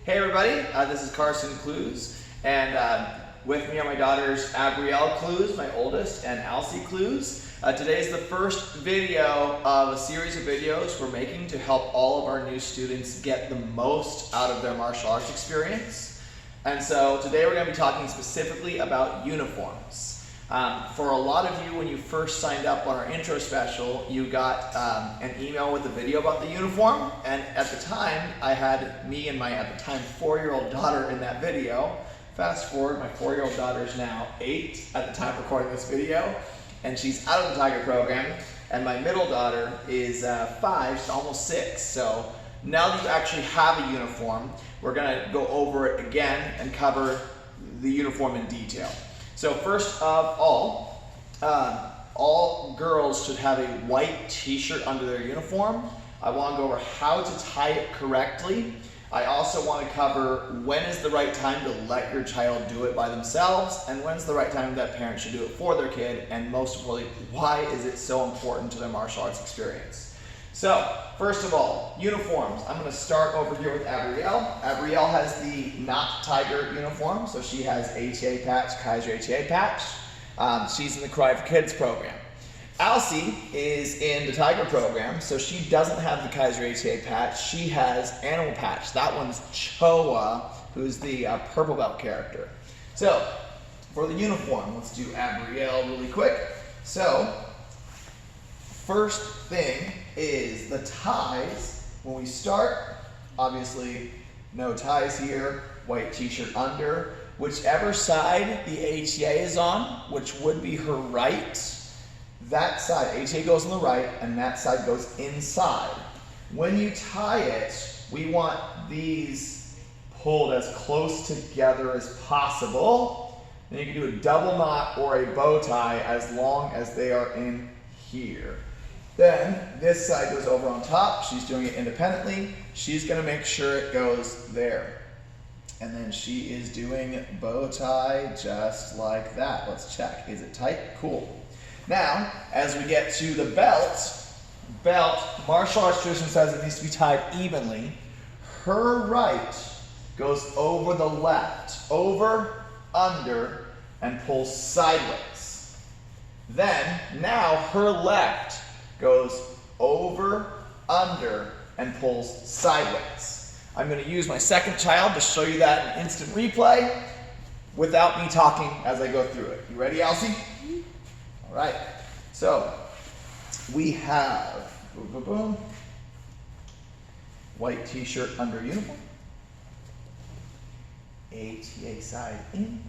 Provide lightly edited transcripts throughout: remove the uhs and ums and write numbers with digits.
Hey everybody, this is Carson Clues, and with me are my daughters Abrielle Clues, my oldest, and Alcie Clues. Today is the first video of a series of videos we're making to help all of our new students get the most out of their martial arts experience. And so today we're going to be talking specifically about uniforms. For a lot of you, when you first signed up on our intro special, you got an email with a video about the uniform, and at the time I had me and my at the time 4-year-old daughter in that video. Fast forward, my 4-year-old daughter is now 8 at the time of recording this video, and she's out of the Tiger program, and my middle daughter is 5, she's almost 6. So now that you actually have a uniform, we're going to go over it again and cover the uniform in detail. So first of all girls should have a white t-shirt under their uniform. I want to go over how to tie it correctly. I also want to cover when is the right time to let your child do it by themselves, and when's the right time that parents should do it for their kid, and most importantly, why is it so important to their martial arts experience. So, first of all, uniforms. I'm going to start over here with Abrielle. Abrielle has the not Tiger uniform, so she has ATA patch, Kaiser ATA patch. She's in the Cry for Kids program. Alcie is in the Tiger program, so she doesn't have the Kaiser ATA patch. She has Animal patch. That one's Choa, who's the purple belt character. So, for the uniform, let's do Abrielle really quick. So, first thing is the ties. When we start, obviously no ties here, white t-shirt under. Whichever side the ATA is on, which would be her right, that side, ATA goes on the right and that side goes inside. When you tie it, we want these pulled as close together as possible. Then you can do a double knot or a bow tie as long as they are in here. Then this side goes over on top. She's doing it independently. She's going to make sure it goes there. And then she is doing bow tie just like that. Let's check. Is it tight? Cool. Now, as we get to the belt, martial arts tradition says it needs to be tied evenly. Her right goes over the left, over, under, and pulls sideways. Then, now her left goes over, under, and pulls sideways. I'm going to use my second child to show you that in instant replay without me talking as I go through it. You ready, Alcie? All right. So we have boom, boom, boom, white t-shirt under uniform, ATA side in,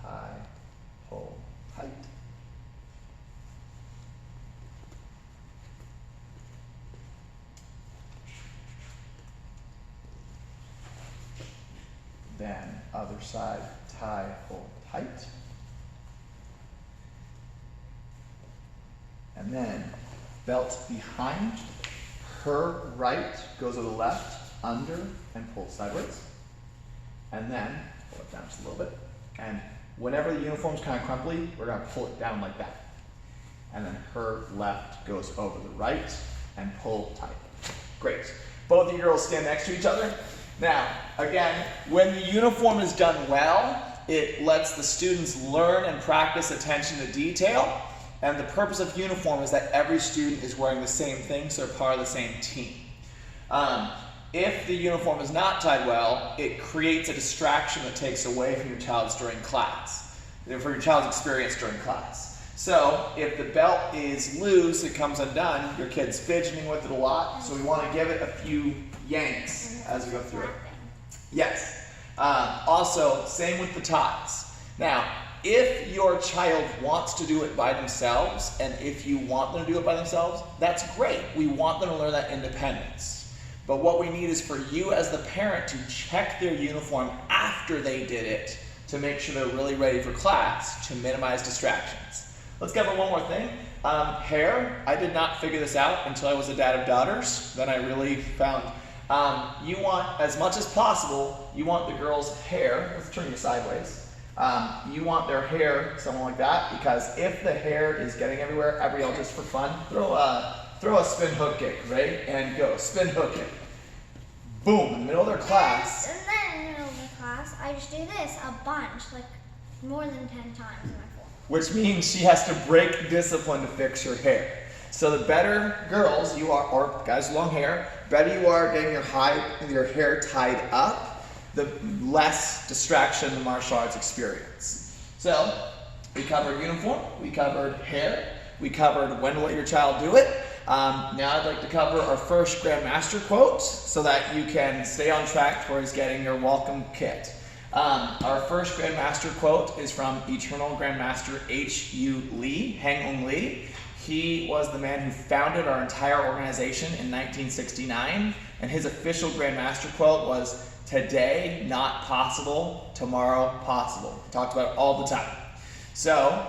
tie, pull, tight. Then other side, tie, pull tight. And then belt behind, her right goes to the left, under, and pull sideways. And then pull it down just a little bit. And whenever the uniform's kind of crumply, we're going to pull it down like that. And then her left goes over the right and pull tight. Great. Both of you girls stand next to each other. Now, again, when the uniform is done well, it lets the students learn and practice attention to detail. And the purpose of uniform is that every student is wearing the same thing, so they're part of the same team. If the uniform is not tied well, it creates a distraction that takes away from your child's experience during class. So if the belt is loose, it comes undone, your kid's fidgeting with it a lot, so we want to give it a few yanks as we go through it. Yes. Also, same with the ties. Now, if your child wants to do it by themselves, and if you want them to do it by themselves, that's great. We want them to learn that independence. But what we need is for you as the parent to check their uniform after they did it to make sure they're really ready for class to minimize distractions. Let's cover one more thing. Hair. I did not figure this out until I was a dad of daughters. Then I really found you want, as much as possible, you want the girl's hair, let's turn you sideways, you want their hair something like that, because if the hair is getting everywhere, Abrielle, just for fun, throw a spin hook kick, ready? And go, spin hook kick. boom, in the middle of their class. And then in the middle of the class, I just do this a bunch, like more than 10 times in my form. Which means she has to break discipline to fix her hair. So the better girls you are, or guys with long hair, better you are getting your hair tied up, the less distraction the martial arts experience. So we covered uniform, we covered hair, we covered when to let your child do it. Now I'd like to cover our first Grandmaster quote so that you can stay on track towards getting your welcome kit. Our first Grandmaster quote is from Eternal Grandmaster H.U. Lee, Hang-Ung Lee. He was the man who founded our entire organization in 1969, and his official Grandmaster quote was, "Today not possible, tomorrow possible." He talked about it all the time. So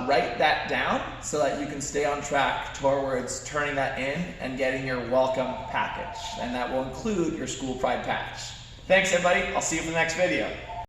write that down so that you can stay on track towards turning that in and getting your welcome package. And that will include your school pride patch. Thanks everybody, I'll see you in the next video.